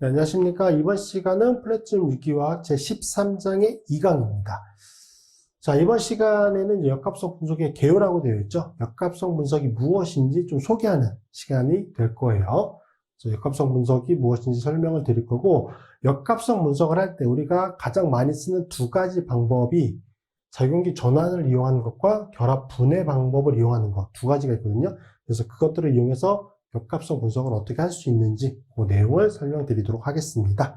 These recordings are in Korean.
네, 안녕하십니까. 이번 시간은 플랫즘 유기화학 제13장의 2강입니다. 자, 이번 시간에는 역합성 분석의 개요라고 되어 있죠. 역합성 분석이 무엇인지 좀 소개하는 시간이 될 거예요. 그래서 역합성 분석이 무엇인지 설명을 드릴 거고, 역합성 분석을 할 때 우리가 가장 많이 쓰는 두 가지 방법이 작용기 전환을 이용하는 것과 결합 분해 방법을 이용하는 것 두 가지가 있거든요. 그래서 그것들을 이용해서 역합성 분석을 어떻게 할 수 있는지 그 내용을 설명드리도록 하겠습니다.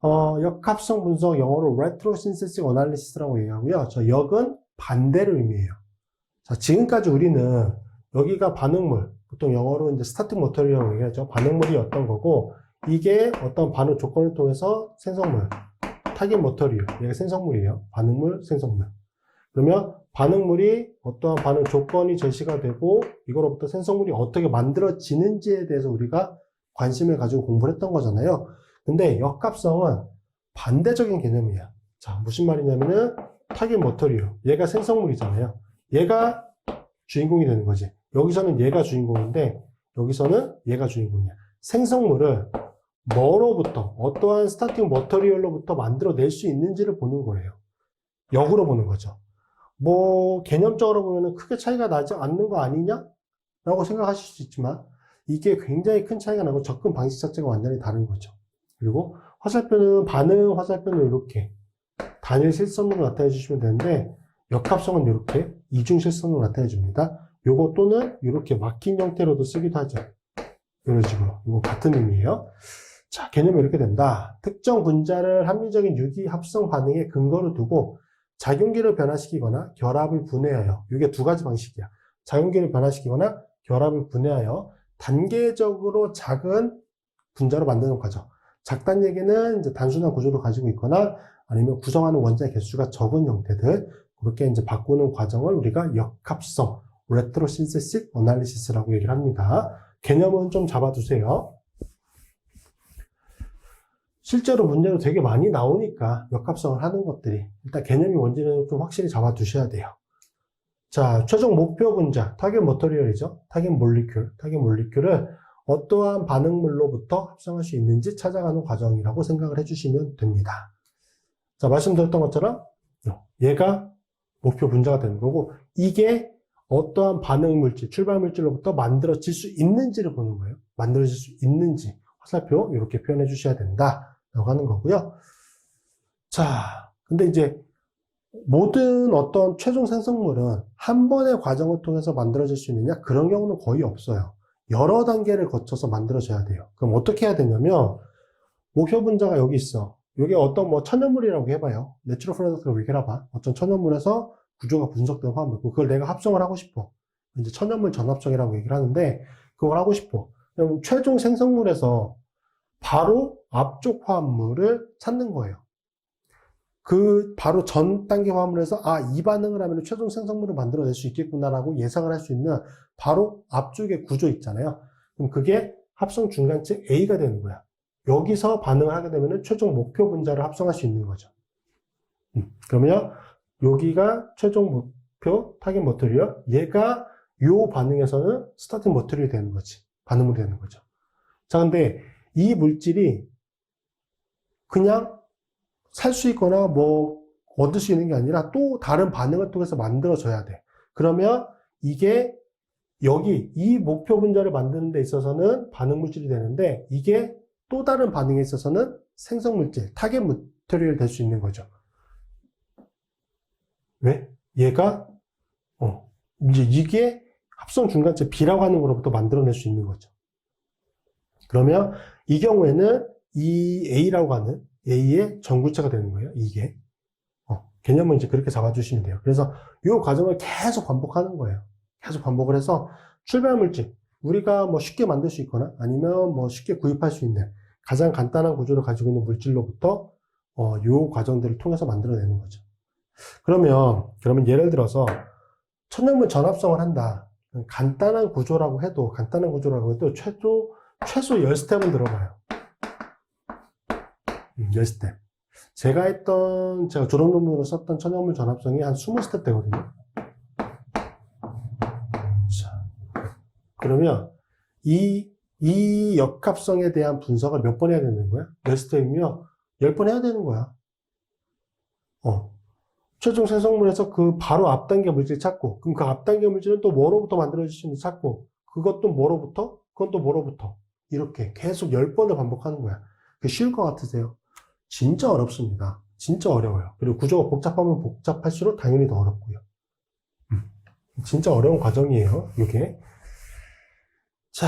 역합성 분석 영어로 Retrosynthetic Analysis라고 얘기하고요. 저 역은 반대를 의미해요. 자, 지금까지 우리는 여기가 반응물, 보통 영어로 이제 스타틱 머터리얼이라고 얘기하죠. 반응물이 어떤 거고, 이게 어떤 반응 조건을 통해서 생성물, 타깃 머터리얼, 얘가 생성물이에요. 반응물, 생성물. 그러면 반응물이 어떠한 반응 조건이 제시가 되고 이거로부터 생성물이 어떻게 만들어지는지에 대해서 우리가 관심을 가지고 공부를 했던 거잖아요. 근데 역합성은 반대적인 개념이야. 자, 무슨 말이냐면은 타깃 머터리얼, 얘가 생성물이잖아요. 얘가 주인공이 되는 거지. 여기서는 얘가 주인공인데 여기서는 얘가 주인공이야. 생성물을 뭐로부터 어떠한 스타팅 머터리얼로부터 만들어낼 수 있는지를 보는 거예요. 역으로 보는 거죠. 뭐 개념적으로 보면 크게 차이가 나지 않는 거 아니냐? 라고 생각하실 수 있지만 이게 굉장히 큰 차이가 나고 접근 방식 자체가 완전히 다른 거죠. 그리고 화살표는 반응 화살표는 이렇게 단일 실선으로 나타내 주시면 되는데 역합성은 이렇게 이중 실선으로 나타내 줍니다. 요거 또는 이렇게 막힌 형태로도 쓰기도 하죠. 이런 식으로. 이거 같은 의미예요. 자, 개념이 이렇게 된다. 특정 분자를 합리적인 유기 합성 반응에 근거로 두고 작용기를 변화시키거나 결합을 분해하여, 이게 두 가지 방식이야. 작용기를 변화시키거나 결합을 분해하여 단계적으로 작은 분자로 만드는 과정. 작다는 얘기는 이제 단순한 구조를 가지고 있거나 아니면 구성하는 원자의 개수가 적은 형태들, 그렇게 이제 바꾸는 과정을 우리가 역합성, Retrosynthetic Analysis라고 얘기를 합니다. 개념은 좀 잡아두세요. 실제로 문제로 되게 많이 나오니까 역합성을 하는 것들이 일단 개념이 뭔지는 좀 확실히 잡아두셔야 돼요. 자, 최종 목표 분자, 타겟 머터리얼이죠. 타겟 몰리큘을 어떠한 반응물로부터 합성할 수 있는지 찾아가는 과정이라고 생각을 해주시면 됩니다. 자, 말씀드렸던 것처럼 얘가 목표 분자가 되는 거고 이게 어떠한 반응 물질, 출발 물질로부터 만들어질 수 있는지를 보는 거예요. 만들어질 수 있는지 화살표 이렇게 표현해 주셔야 된다 라고 하는 거고요. 자, 근데 이제 모든 어떤 최종 생성물은 한 번의 과정을 통해서 만들어질 수 있느냐? 그런 경우는 거의 없어요. 여러 단계를 거쳐서 만들어져야 돼요. 그럼 어떻게 해야 되냐면 목표 분자가 여기 있어. 이게 어떤 뭐 천연물이라고 해봐요. 내추럴 프로덕트라고 얘기를 해봐. 어떤 천연물에서 구조가 분석된 화합물. 그걸 내가 합성을 하고 싶어. 이제 천연물 전합성이라고 얘기를 하는데 그걸 하고 싶어. 그럼 최종 생성물에서 바로 앞쪽 화합물을 찾는 거예요. 그 바로 전 단계 화합물에서 이 반응을 하면 최종 생성물을 만들어낼 수 있겠구나라고 예상을 할 수 있는 바로 앞쪽의 구조 있잖아요. 그럼 그게 합성 중간체 A가 되는 거야. 여기서 반응을 하게 되면 최종 목표 분자를 합성할 수 있는 거죠. 그러면 여기가 최종 목표 타겟 머터리얼, 얘가 요 반응에서는 스타팅 머터리얼이 되는 거지. 반응물이 되는 거죠. 자, 근데 이 물질이 그냥 살 수 있거나 뭐 얻을 수 있는 게 아니라 또 다른 반응을 통해서 만들어져야 돼. 그러면 이게 여기 이 목표 분자를 만드는 데 있어서는 반응 물질이 되는데 이게 또 다른 반응에 있어서는 생성 물질, 타겟 머터리얼이 될 수 있는 거죠. 왜? 얘가 이제 이게 합성 중간체 B라고 하는 거로부터 만들어낼 수 있는 거죠. 그러면 이 경우에는 이 A라고 하는 A의 전구체가 되는 거예요. 이게. 개념은 이제 그렇게 잡아주시면 돼요. 그래서 이 과정을 계속 반복하는 거예요. 계속 반복을 해서 출발 물질, 우리가 뭐 쉽게 만들 수 있거나 아니면 뭐 쉽게 구입할 수 있는 가장 간단한 구조를 가지고 있는 물질로부터 이 과정들을 통해서 만들어내는 거죠. 그러면 예를 들어서 천연물 전합성을 한다. 간단한 구조라고 해도 최소 10스텝은 들어가요. 10스텝. 제가 졸업 논문으로 썼던 천연물 전합성이 한 20스텝 되거든요. 자, 그러면 이 이 역합성에 대한 분석을 몇 번 해야 되는 거야? 몇 스텝이며 10번 해야 되는 거야. 최종 생성물에서 그 바로 앞단계 물질 찾고, 그럼 그 앞단계 물질은 또 뭐로부터 만들어질 수 있는지 찾고, 그것도 뭐로부터? 그건 또 뭐로부터? 이렇게 계속 10번을 반복하는 거야. 그게 쉬울 것 같으세요? 진짜 어렵습니다. 진짜 어려워요. 그리고 구조가 복잡하면 복잡할수록 당연히 더 어렵고요. 진짜 어려운 과정이에요, 이게. 자,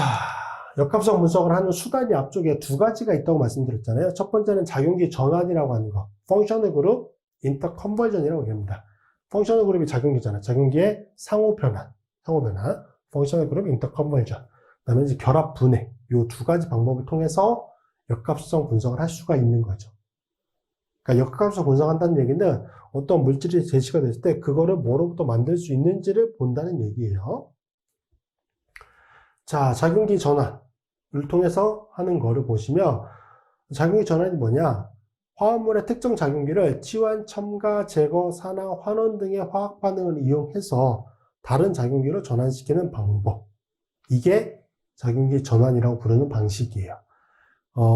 역합성 분석을 하는 수단이 앞쪽에 두 가지가 있다고 말씀드렸잖아요. 첫 번째는 작용기 전환이라고 하는 거. 펑셔널 그룹 인터 컨버전이라고 합니다. 펑셔널 그룹이 작용기잖아. 작용기의 상호 변환. 펑셔널 그룹 인터 컨버전. 그다음에 이제 결합 분해. 이 두 가지 방법을 통해서 역합성 분석을 할 수가 있는 거죠. 그러니까 역합성 분석한다는 얘기는 어떤 물질이 제시가 됐을 때 그거를 뭐로부터 만들 수 있는지를 본다는 얘기예요. 자, 작용기 전환을 통해서 하는 거를 보시면 작용기 전환이 뭐냐? 화합물의 특정 작용기를 치환, 첨가, 제거, 산화, 환원 등의 화학 반응을 이용해서 다른 작용기로 전환시키는 방법. 이게 작용기 전환이라고 부르는 방식이에요.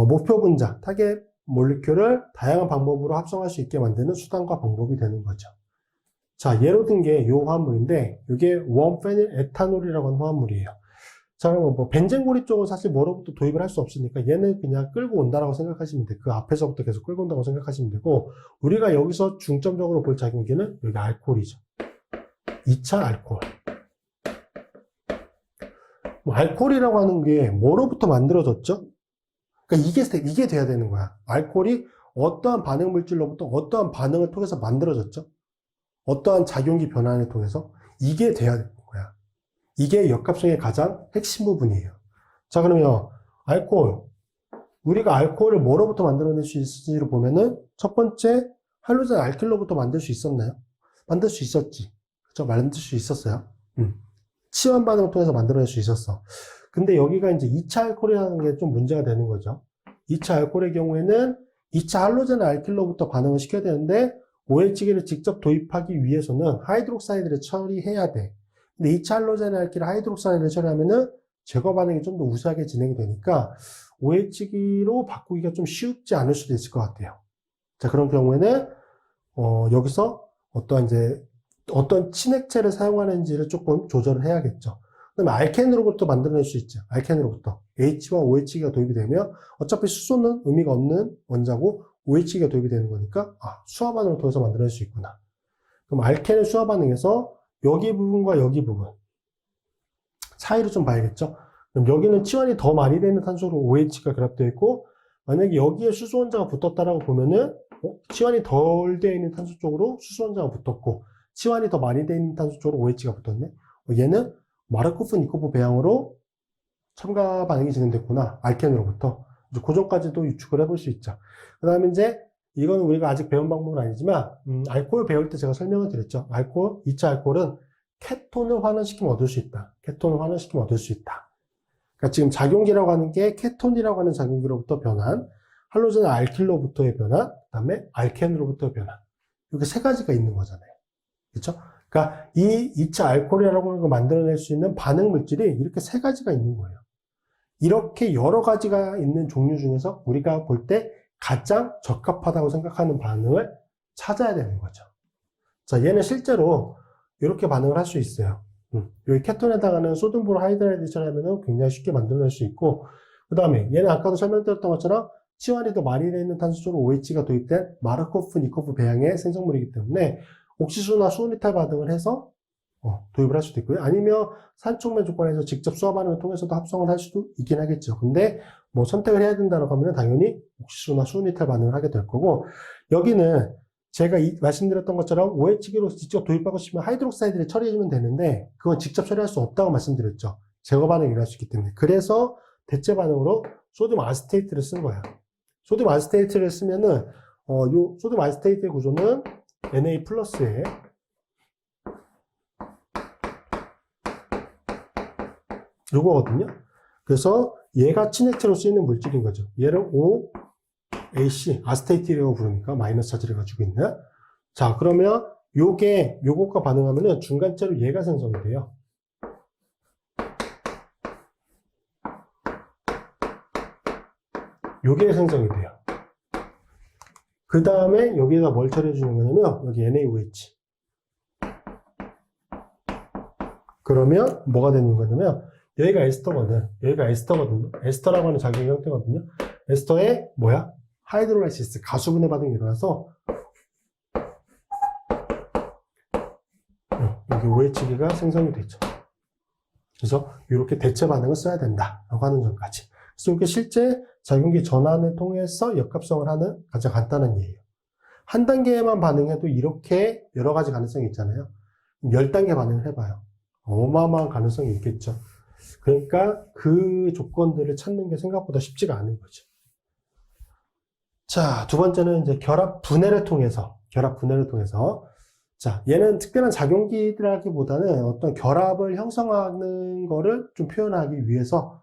목표 분자, 타겟 몰리큘을 다양한 방법으로 합성할 수 있게 만드는 수단과 방법이 되는 거죠. 자, 예로 든 게 이 화합물인데 이게 원페닐 에탄올이라고 하는 화합물이에요. 자, 그러면 뭐 벤젠고리 쪽은 사실 뭐로부터 도입을 할 수 없으니까 얘는 그냥 끌고 온다라고 생각하시면 돼. 그 앞에서부터 계속 끌고 온다고 생각하시면 되고, 우리가 여기서 중점적으로 볼 작용기는 여기 알코올이죠. 2차 알코올. 알코올이라고 하는 게 뭐로부터 만들어졌죠? 그러니까 이게 돼야 되는 거야. 알코올이 어떠한 반응 물질로부터 어떠한 반응을 통해서 만들어졌죠? 어떠한 작용기 변환을 통해서 이게 돼야 되는 거야. 이게 역합성의 가장 핵심 부분이에요. 자, 그러면 알코올. 우리가 알코올을 뭐로부터 만들어낼 수 있을지를 보면은 첫 번째 할로젠 알킬로부터 만들 수 있었나요? 만들 수 있었지. 그렇죠? 만들 수 있었어요. 치환 반응을 통해서 만들어낼 수 있었어. 근데 여기가 이제 2차 알코올이라는 게 좀 문제가 되는 거죠. 2차 알코올의 경우에는 2차 할로젠 알킬로부터 반응을 시켜야 되는데 OH기를 직접 도입하기 위해서는 하이드록사이드를 처리해야 돼. 근데 2차 할로젠 알킬을 하이드록사이드를 처리하면은 제거 반응이 좀 더 우수하게 진행이 되니까 OH기로 바꾸기가 좀 쉽지 않을 수도 있을 것 같아요. 자, 그런 경우에는 여기서 어떤 친액체를 사용하는지를 조금 조절을 해야겠죠. 그다음에 알켄으로부터 만들어낼 수 있죠. 알켄으로부터 H와 OH기가 도입이 되면 어차피 수소는 의미가 없는 원자고 OH기가 도입이 되는 거니까 수화 반응을 통해서 만들어낼 수 있구나. 그럼 알켄의 수화 반응에서 여기 부분과 여기 부분 차이를 좀 봐야겠죠. 그럼 여기는 치환이 더 많이 되는 탄소로 OH가 결합되어 있고, 만약에 여기에 수소 원자가 붙었다라고 보면은 치환이 덜 되어 있는 탄소 쪽으로 수소 원자가 붙었고, 치환이 더 많이 되어 있는 탄소 쪽으로 OH가 붙었네. 얘는 마르코프-니코프 배양으로 첨가 반응이 진행됐구나. 알켄으로부터. 이제 그 점까지도 유축을 해볼 수 있죠. 그 다음에 이제 이거는 우리가 아직 배운 방법은 아니지만 알코올 배울 때 제가 설명을 드렸죠. 2차 알코올은 케톤을 환원시키면 얻을 수 있다. 케톤을 환원시키면 얻을 수 있다. 그러니까 지금 작용기라고 하는 게 케톤이라고 하는 작용기로부터 변한, 할로젠 알킬로부터의 변한, 그 다음에 알켄으로부터의 변한. 이렇게 세 가지가 있는 거잖아요. 그렇죠? 그러니까 이 2차 알코올이라고 하는 걸 만들어낼 수 있는 반응 물질이 이렇게 세 가지가 있는 거예요. 이렇게 여러 가지가 있는 종류 중에서 우리가 볼 때 가장 적합하다고 생각하는 반응을 찾아야 되는 거죠. 자, 얘는 실제로 이렇게 반응을 할 수 있어요. 여기 케톤에 해당하는 소듐 보로하이드라이드 처리하면 굉장히 쉽게 만들어낼 수 있고, 그 다음에 얘는 아까도 설명드렸던 것처럼 치환이 더 많이 되어 있는 탄소 쪽으로 OH가 도입된 마르코프-니코프 배양의 생성물이기 때문에 옥시수나 수은이탈 반응을 해서 도입을 할 수도 있고요. 아니면 산촉매 조건에서 직접 수화 반응을 통해서도 합성을 할 수도 있긴 하겠죠. 근데 뭐 선택을 해야 된다고 하면 당연히 옥시수나 수은이탈 반응을 하게 될 거고, 여기는 제가 말씀드렸던 것처럼 OH기로 직접 도입하고 싶으면 하이드록사이드를 처리해주면 되는데 그건 직접 처리할 수 없다고 말씀드렸죠. 제거 반응이 일어날 수 있기 때문에. 그래서 대체 반응으로 소듐 아세테이트를 쓴 거야. 소듐 아세테이트를 쓰면은 요 소듐 아세테이트의 구조는 Na 플러스에 요거거든요. 그래서 얘가 친액체로 쓰이는 물질인 거죠. 얘를 OAC, 아세테이트라고 부르니까 마이너스 차지를 가지고 있는. 자, 그러면 요것과 반응하면은 중간체로 얘가 생성이 돼요. 요게 생성이 돼요. 그 다음에 여기에다 뭘 처리해 주는 거냐면 여기 NaOH. 그러면 뭐가 되는 거냐면 여기가 에스터거든. 여기가 에스터거든요. 에스터라고 하는 작용 형태거든요. 에스터에 뭐야? 하이드롤라이시스, 가수분해 반응이 일어나서 여기 OH기가 생성이 되죠. 그래서 이렇게 대체 반응을 써야 된다라고 하는 점까지. 그래서 이게 실제 작용기 전환을 통해서 역합성을 하는 가장 간단한 예예요. 한 단계만 반응해도 이렇게 여러 가지 가능성이 있잖아요. 10단계 반응을 해봐요. 어마어마한 가능성이 있겠죠. 그러니까 그 조건들을 찾는 게 생각보다 쉽지가 않은 거죠. 자, 두 번째는 이제 결합 분해를 통해서, 자, 얘는 특별한 작용기라기보다는 어떤 결합을 형성하는 거를 좀 표현하기 위해서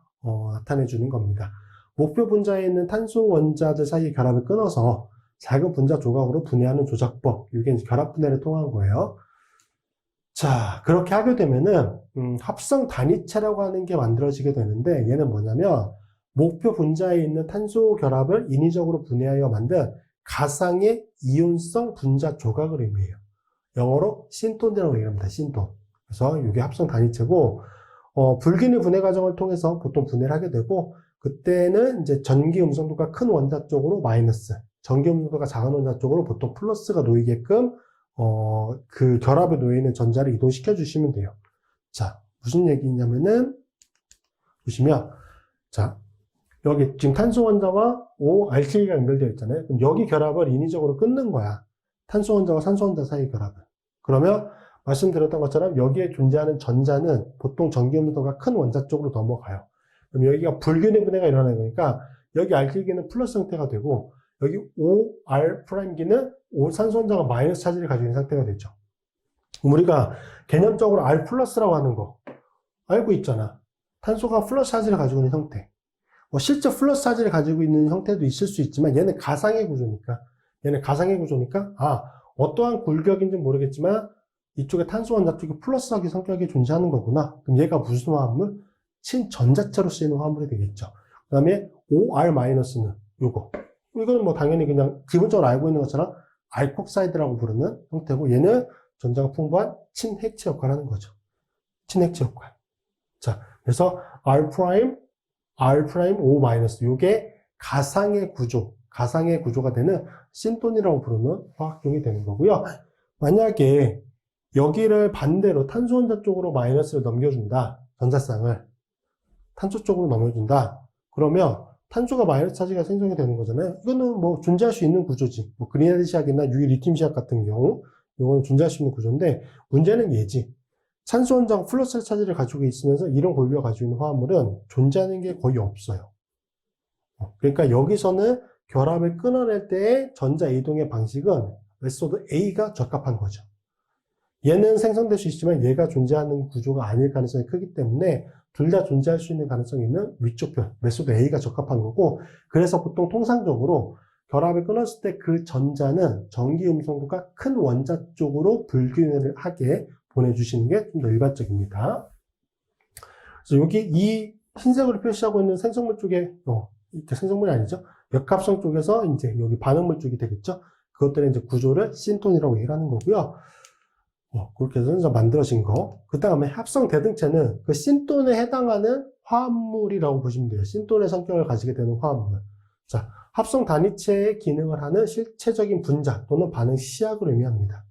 나타내 주는 겁니다. 목표 분자에 있는 탄소 원자들 사이의 결합을 끊어서 작은 분자 조각으로 분해하는 조작법. 이게 이제 결합 분해를 통한 거예요. 자, 그렇게 하게 되면은 합성 단위체라고 하는 게 만들어지게 되는데 얘는 뭐냐면 목표 분자에 있는 탄소 결합을 인위적으로 분해하여 만든 가상의 이온성 분자 조각을 의미해요. 영어로 신톤이라고 얘기합니다. 신톤. 그래서 이게 합성 단위체고 불균일 분해 과정을 통해서 보통 분해를 하게 되고 그때는 이제 전기 음성도가 큰 원자 쪽으로 마이너스, 전기 음성도가 작은 원자 쪽으로 보통 플러스가 놓이게끔 그 결합에 놓이는 전자를 이동시켜 주시면 돼요. 자, 무슨 얘기냐면은 보시면 자, 여기 지금 탄소 원자와 알키리가 연결되어 있잖아요. 그럼 여기 결합을 인위적으로 끊는 거야. 탄소 원자와 산소 원자 사이 결합을. 그러면 말씀드렸던 것처럼 여기에 존재하는 전자는 보통 전기 음성도가 큰 원자 쪽으로 넘어가요. 그럼 여기가 불균의 분해가 일어나는 거니까 여기 알키리기는 플러스 형태가 되고 여기 OR'기는 산소 원자가 마이너스 차지를 가지고 있는 상태가 되죠. 우리가 개념적으로 R 플러스라고 하는 거 알고 있잖아. 탄소가 플러스 차지를 가지고 있는 형태. 실제 플러스 차지를 가지고 있는 형태도 있을 수 있지만 얘는 가상의 구조니까 어떠한 굴격인지는 모르겠지만 이쪽에 탄소 원자 쪽에 플러스하기 성격이 존재하는 거구나. 그럼 얘가 무슨 화합물? 친전자체로 쓰이는 화합물이 되겠죠. 그 다음에 OR-는 이거는 뭐 당연히 그냥 기본적으로 알고 있는 것처럼 알콕사이드라고 부르는 형태고 얘는 전자가 풍부한 친핵체 역할을 하는 거죠. 친핵체 역할. 자, 그래서 R', 요게 가상의 구조가 되는 신톤이라고 부르는 화학종이 되는 거고요. 만약에 여기를 반대로 탄소 원자 쪽으로 마이너스를 넘겨준다. 전자쌍을 탄소 쪽으로 넘겨준다. 그러면 탄소가 마이너스 차지가 생성이 되는 거잖아요. 이거는 뭐 존재할 수 있는 구조지. 뭐 그리나드 시약이나 유리-리튬 시약 같은 경우 이거는 존재할 수 있는 구조인데 문제는 얘지. 산소 원자가 플러스 차지를 가지고 있으면서 이런 권리가 가지고 있는 화합물은 존재하는 게 거의 없어요. 그러니까 여기서는 결합을 끊어낼 때의 전자 이동의 방식은 메소드 A가 적합한 거죠. 얘는 생성될 수 있지만 얘가 존재하는 구조가 아닐 가능성이 크기 때문에 둘 다 존재할 수 있는 가능성이 있는 위쪽 편, 메소드 A가 적합한 거고 그래서 보통 통상적으로 결합을 끊었을 때 그 전자는 전기 음성도가 큰 원자 쪽으로 불균을 하게 보내주시는 게 좀 더 일반적입니다. 그래서 여기 이 흰색으로 표시하고 있는 생성물 쪽에, 이렇게 생성물이 아니죠. 역합성 쪽에서 이제 여기 반응물 쪽이 되겠죠. 그것들의 이제 구조를 신톤이라고 얘기를 하는 거고요. 그렇게 해서 만들어진 거. 그 다음에 합성 대등체는 그 신톤에 해당하는 화합물이라고 보시면 돼요. 신톤의 성격을 가지게 되는 화합물. 자, 합성 단위체의 기능을 하는 실체적인 분자 또는 반응 시약을 의미합니다.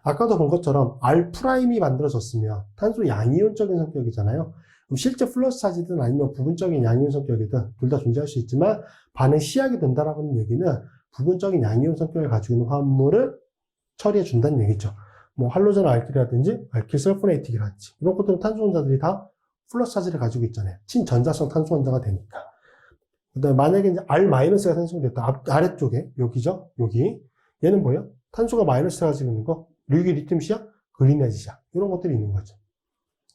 아까도 본 것처럼 R''이 만들어졌으면 탄소 양이온적인 성격이잖아요. 그럼 실제 플러스 차지든 아니면 부분적인 양이온 성격이든 둘 다 존재할 수 있지만 반응 시약이 된다라는 얘기는 부분적인 양이온 성격을 가지고 있는 화합물을 처리해 준다는 얘기죠. 뭐 할로젠 알킬이라든지 알킬설포네이틱이라든지 이런 것들은 탄소 원자들이 다 플러스 차지를 가지고 있잖아요. 친전자성 탄소 원자가 되니까. 그다음에 만약에 이제 R-가 생성됐다. 아래쪽에 여기죠. 여기 얘는 뭐예요? 탄소가 마이너스 가지고 있는 거. 류기 리튬 시약, 그리나드 시약 이런 것들이 있는 거죠.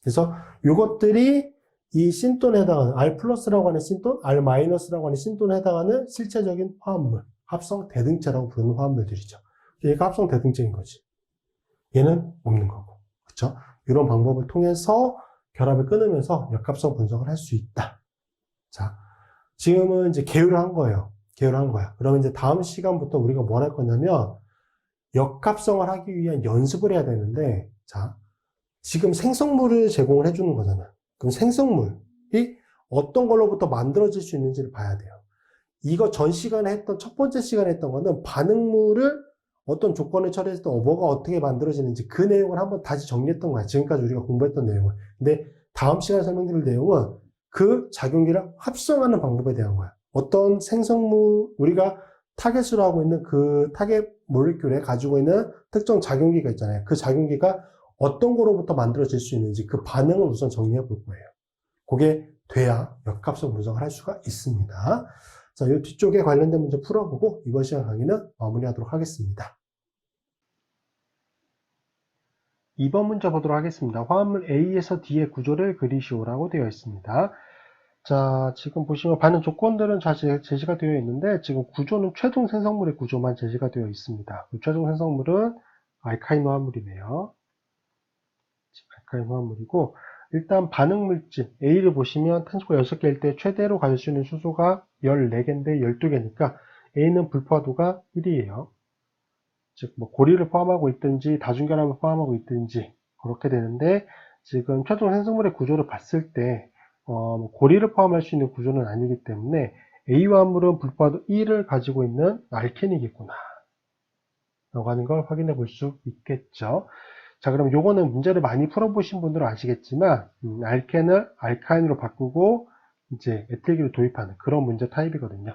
그래서 이것들이 이 신톤에 해당하는 R+라고 하는 신톤, R-라고 하는 신톤에 해당하는 실체적인 화합물, 합성 대등체라고 부르는 화합물들이죠. 얘가 합성 대등체인 거지. 얘는 없는 거고. 그렇죠? 이런 방법을 통해서 결합을 끊으면서 역합성 분석을 할 수 있다. 자, 지금은 이제 계율을 한 거예요. 계열한 거야. 그러면 이제 다음 시간부터 우리가 뭘 할 거냐면 역합성을 하기 위한 연습을 해야 되는데, 자, 지금 생성물을 제공을 해주는 거잖아. 그럼 생성물이 어떤 걸로부터 만들어질 수 있는지를 봐야 돼요. 이거 전 시간에 했던, 첫 번째 시간에 했던 거는 반응물을 어떤 조건을 처리했을 때 뭐가 어떻게 만들어지는지 그 내용을 한번 다시 정리했던 거야. 지금까지 우리가 공부했던 내용을. 근데 다음 시간에 설명드릴 내용은 그 작용기를 합성하는 방법에 대한 거야. 어떤 생성물, 우리가 타겟으로 하고 있는 그 타겟 몰리큘에 가지고 있는 특정 작용기가 있잖아요. 그 작용기가 어떤 거로부터 만들어질 수 있는지 그 반응을 우선 정리해 볼 거예요. 그게 돼야 역합성 분석을 할 수가 있습니다. 자, 이 뒤쪽에 관련된 문제 풀어보고 이번 시간 강의는 마무리하도록 하겠습니다. 2번 문제 보도록 하겠습니다. 화합물 A에서 D의 구조를 그리시오라고 되어 있습니다. 자, 지금 보시면 반응 조건들은 다 제시가 되어 있는데 지금 구조는 최종 생성물의 구조만 제시가 되어 있습니다. 그 최종 생성물은 알카인 화합물이네요. 알카인 화합물이고 일단 반응 물질 A를 보시면 탄소가 6개일 때 최대로 가질 수 있는 수소가 14개인데 12개니까 A는 불포화도가 1이에요. 즉, 뭐 고리를 포함하고 있든지 다중결합을 포함하고 있든지 그렇게 되는데 지금 최종 생성물의 구조를 봤을 때 고리를 포함할 수 있는 구조는 아니기 때문에 A화합물은 불포화도 1을 가지고 있는 알케닉이구나 라고 하는 걸 확인해 볼 수 있겠죠. 자, 그럼 요거는 문제를 많이 풀어보신 분들은 아시겠지만 알켄을 알카인으로 바꾸고 이제 에틸기를 도입하는 그런 문제 타입이거든요.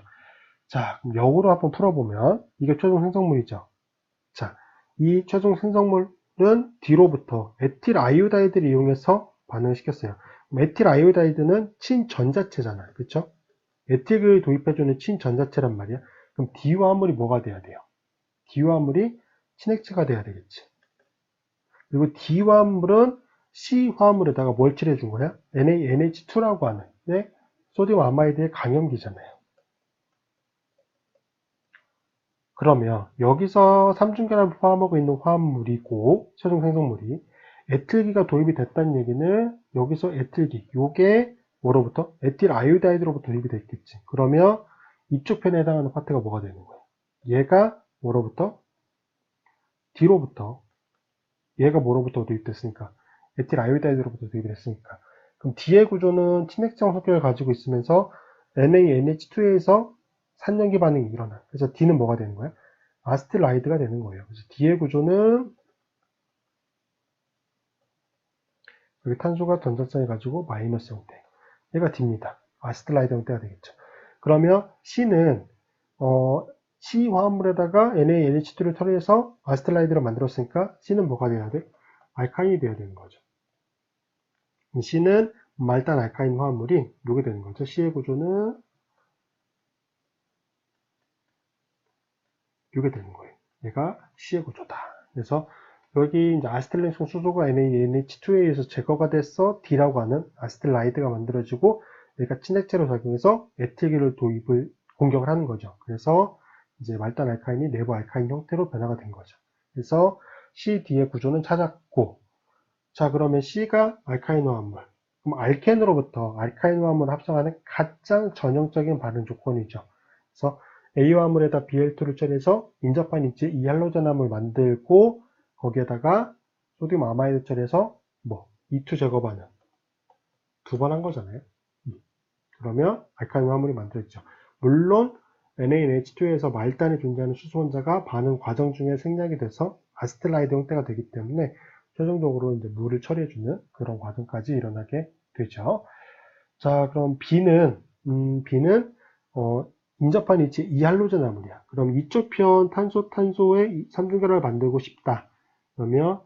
자, 그럼 역으로 한번 풀어보면 이게 최종 생성물이죠. 자, 이 최종 생성물은 뒤로부터 에틸 아이오다이드를 이용해서 반응을 시켰어요. 에틸 아이오다이드는 친전자체잖아요. 그렇죠? 에틸을 도입해주는 친전자체란 말이야. 그럼 D화합물이 뭐가 돼야 돼요? D화합물이 친액체가 돼야 되겠지. 그리고 D화합물은 C화합물에다가 뭘 칠해준 거야? NaNH2라고 하는 소디움 아마이드의 강염기잖아요. 그러면 여기서 삼중결합을 포함하고 있는 화합물이고 최종 생성물이 에틸기가 도입이 됐다는 얘기는 여기서 에틸기 요게 뭐로부터? 에틸 아이오다이드로부터 도입이 됐겠지. 그러면 이쪽 편에 해당하는 파트가 뭐가 되는 거예요? 얘가 뭐로부터? D로부터. 얘가 뭐로부터 도입됐으니까? 에틸 아이오다이드로부터 도입이 됐으니까. 그럼 D의 구조는 친액성 성격을 가지고 있으면서 NaNH2에서 산염기 반응이 일어나. 그래서 D는 뭐가 되는 거야? 아스틸라이드가 되는 거예요. 그래서 D의 구조는 여기 탄소가 전자성이 가지고 마이너스 형태. 얘가 D입니다. 아스틸라이드 형태가 되겠죠. 그러면 C는 C 화합물에다가 NaNH2를 처리해서 아스틸라이드를 만들었으니까 C는 뭐가 돼야 돼? 알카인이 돼야 되는 거죠. C는 말단 알카인 화합물이 이게 되는 거죠. C의 구조는 이게 되는 거예요. 얘가 C의 구조다. 그래서 여기 이제 아스틸렌성 수소가 NaNH2에 의해서 제거가 돼서 D라고 하는 아스틸라이드가 만들어지고 얘가 친액체로 작용해서 에틸기를 도입을 공격을 하는 거죠. 그래서 이제 말단 알카인이 내부 알카인 형태로 변화가 된 거죠. 그래서 C, D의 구조는 찾았고, 자 그러면 C가 알카인 화합물. 그럼 알켄으로부터 알카인 화합물을 합성하는 가장 전형적인 반응 조건이죠. 그래서 A 화합물에다 Bl2를 처리해서 인접한 입지에 이할로젠함을 만들고 거기에다가 소듐 아마이드 처리해서 E2 제거 반응 두 번 한 거잖아요. 그러면 알카인 화합물이 만들어지죠. 물론 NaNH2에서 말단에 존재하는 수소 혼자가 반응 과정 중에 생략이 돼서 아스틸라이드 형태가 되기 때문에 최종적으로 이제 물을 처리해주는 그런 과정까지 일어나게 되죠. 자, 그럼 B는 인접한 위치에 이할로젠화물이야. 그럼 이쪽 편 탄소의 삼중결합을 만들고 싶다. 그러면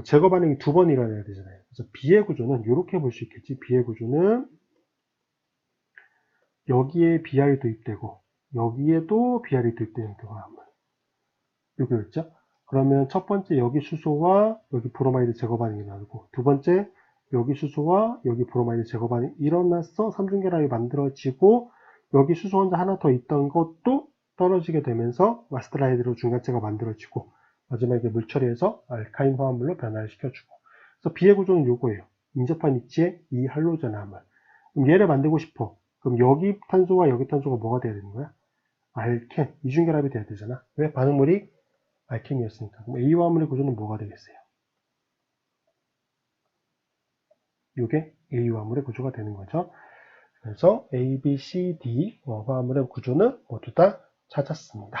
제거 반응이 두 번 일어나야 되잖아요. 그래서 B의 구조는 이렇게 볼 수 있겠지. B의 구조는 여기에 Br이 도입되고 여기에도 Br이 도입되는 경우합물. 여기였죠? 그러면 첫 번째 여기 수소와 여기 브로마이드 제거 반응이 나오고 두 번째 여기 수소와 여기 브로마이드 제거 반응이 일어나서 삼중결합이 만들어지고 여기 수소 혼자 하나 더 있던 것도 떨어지게 되면서 아스틸라이드로 중간체가 만들어지고 마지막에 물 처리해서 알카인 화합물로 변화를 시켜주고 그래서 B의 구조는 요거예요. 인접한 위치에 이 할로젠 화합물. 그럼 얘를 만들고 싶어. 그럼 여기 탄소와 여기 탄소가 뭐가 돼야 되는 거야? 알켄, 이중결합이 돼야 되잖아. 왜? 반응물이 알켄이었으니까. 그럼 A 화합물의 구조는 뭐가 되겠어요? 이게 A 화합물의 구조가 되는 거죠. 그래서 A, B, C, D 화합물의 구조는 모두 다 찾았습니다.